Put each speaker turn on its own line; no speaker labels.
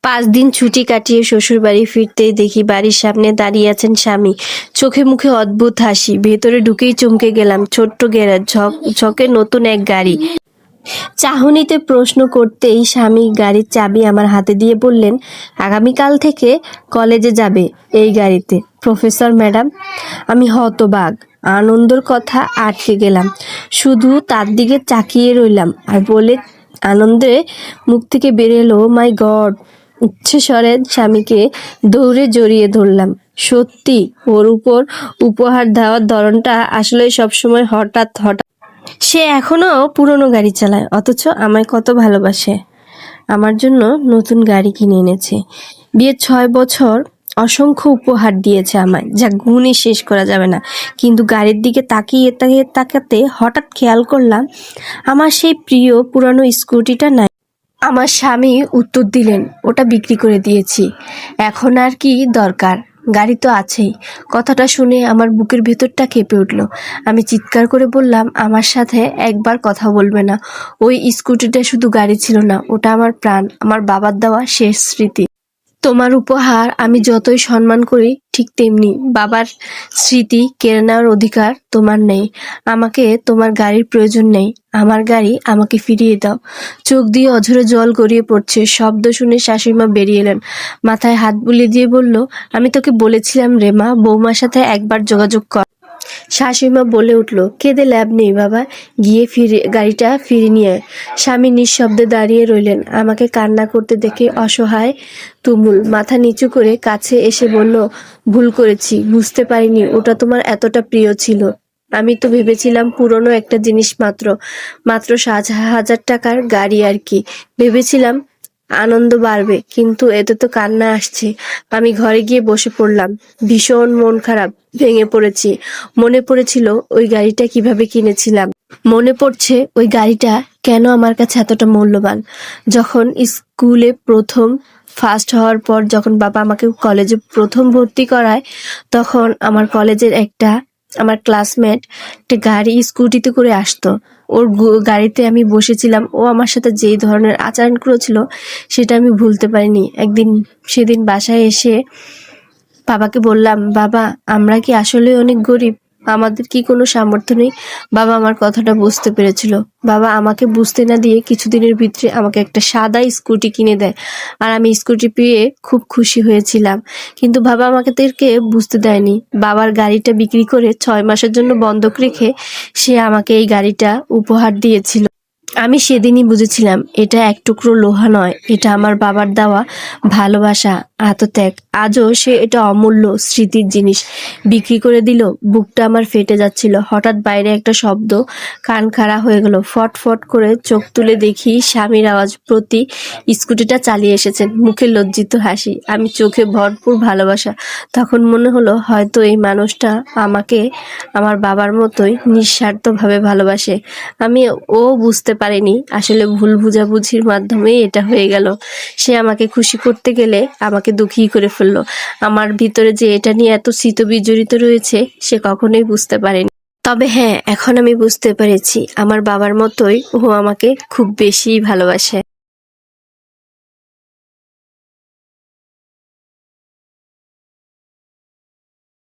5 দিন ছুটি কাটিয়ে শ্বশুরবাড়ি ফিরতেই দেখি বাড়ির সামনে দাঁড়িয়ে আছেন স্বামী। চোখে মুখে অদ্ভুত হাসি। ভেতরে ঢুকেই চমকে গেলাম। ছোট্ট গ্যারেজ, ঝকঝকে নতুন এক গাড়ি। চাহনিতে প্রশ্ন করতেই স্বামী গাড়ির চাবি আমার হাতে দিয়ে বললেন, আগামীকাল থেকে কলেজে যাবে এই গাড়িতে প্রফেসর ম্যাডাম। আমি হতবাক, আনন্দর কথা আটকে গেলাম। শুধু তার দিকে তাকিয়ে রইলাম আর বলে আনন্দে মুখ থেকে বেরিয়ে এলো, মাই গড। উচ্চস্বরে স্বামীকে দৌড়ে জড়িয়ে ধরলাম। সত্যি ওর উপর উপহার দেওয়ার ধরনটা আসলে সবসময় হঠাৎ হঠাৎ। সে এখনো পুরনো গাড়ি চালায়, অথচ আমায় কত ভালোবাসে। আমার জন্য নতুন গাড়ি কিনে এনেছে। বিয়ের 6 বছর অসংখ্য উপহার দিয়েছে আমায়, যা গুণে শেষ করা যাবে না। কিন্তু গাড়ির দিকে তাকাতে হঠাৎ খেয়াল করলাম আমার সেই প্রিয় পুরানো স্কুটিটা নাই। আমার স্বামী উত্তর দিলেন, ওটা বিক্রি করে দিয়েছি। এখন আর কি দরকার, গাড়ি তো আছেই। কথাটা শুনে আমার বুকের ভেতরটা কেঁপে উঠল। আমি চিৎকার করে বললাম, আমার সাথে একবার কথা বলবে না? ওই স্কুটিটা শুধু গাড়ি ছিল না, ওটা আমার প্রাণ, আমার বাবার দেওয়া শেষ স্মৃতি। তোমার উপহার আমি যতই সম্মান করি, ঠিক তেমনি বাবার স্মৃতি কেড়ে নেওয়ার অধিকার তোমার নেই। আমাকে তোমার গাড়ির প্রয়োজন নেই, আমার গাড়ি আমাকে ফিরিয়ে দাও। চোখ দিয়ে অঝরে জল গড়িয়ে পড়ছে। শব্দ শুনে শাশুড়িমা বেরিয়ে এলেন। মাথায় হাত বুলিয়ে দিয়ে বলল, আমি তোকে বলেছিলাম রে মা, বৌমার সাথে একবার যোগাযোগ কর। শাশুড়িমা বলে উঠল, কেঁদে লাভ নেই বাবা, গিয়ে গাড়িটা ফিরে নিয়ে আয়। স্বামী নিঃশব্দে দাঁড়িয়ে রইলেন। আমাকে কান্না করতে দেখে অসহায় তুমুল মাথা নিচু করে কাছে এসে বলল, ভুল করেছি, বুঝতে পারিনি ওটা তোমার এতটা প্রিয় ছিল। আমি তো ভেবেছিলাম পুরনো একটা জিনিস, মাত্র 7,000 টাকার গাড়ি আর কি। ভেবেছিলাম আনন্দ বাড়বে, কিন্তু এতে তো কান্না আসছে। আমি ঘরে গিয়ে বসে পড়লাম। ভীষণ মন খারাপ, ভেঙে পড়েছি। মনে পড়েছিল ওই গাড়িটা কিভাবে কিনেছিলাম। মনে পড়ছে ওই গাড়িটা কেন আমার কাছে এতটা মূল্যবান। যখন স্কুলে প্রথম ফার্স্ট হওয়ার পর, যখন বাবা আমাকে কলেজে প্রথম ভর্তি করায়, তখন আমার কলেজের আমার ক্লাসমেট একটা গাড়ি স্কুটিতে করে আসতো। ওর গাড়িতে আমি বসেছিলাম। ও আমার সাথে যেই ধরনের আচরণ করেছিল সেটা আমি ভুলতে পারিনি। সেদিন বাসায় এসে বাবাকে বললাম, বাবা আমরা কি আসলে অনেক গরিব, আমাদের কি কোনো সামর্থ্য নেই? বাবা আমার কথাটা বুঝতে পেরেছিল। বাবা আমাকে বুঝতে না দিয়ে কিছুদিনের ভিতরে আমাকে একটা সাদা স্কুটি কিনে দেয়। আর আমি স্কুটি পেয়ে খুব খুশি হয়েছিলাম। কিন্তু বাবা আমাদেরকে বুঝতে দেয়নি। বাবার গাড়িটা বিক্রি করে 6 মাসের জন্য বন্ধক রেখে সে আমাকে এই গাড়িটা উপহার দিয়েছিল। আমি সেদিনই বুঝেছিলাম এটা এক টুকরো লোহা নয়, এটা আমার বাবার দেওয়া ভালোবাসা, আত্মত্যাগ। আজও সে এটা অমূল্য স্মৃতির জিনিস বিক্রি করে দিল। বুকটা আমার ফেটে যাচ্ছিল। হঠাৎ বাইরে একটা শব্দ, কান খাড়া হয়ে গেল। ফট ফট করে চোখ তুলে দেখি স্বামীর আওয়াজ প্রতি স্কুটিটা চালিয়ে এসেছেন, মুখে লজ্জিত হাসি, আমি চোখে ভরপুর ভালোবাসা। তখন মনে হলো হয়তো এই মানুষটা আমাকে আমার বাবার মতোই নিঃস্বার্থভাবে ভালোবাসে। ও বুঝতে পারেনি আসলে ভুল বুঝাবুঝির মাধ্যমেই এটা হয়ে গেল। সে আমাকে খুশি করতে গেলে আমাকে দুঃখী করে ফেললো। আমার ভিতরে যে এটা নিয়ে এত স্মৃতি বিজড়িত রয়েছে সে কখনোই বুঝতে পারেনি। তবে হ্যাঁ, এখন আমি বুঝতে পেরেছি আমার বাবার মতোই ও আমাকে খুব বেশি ভালোবাসে।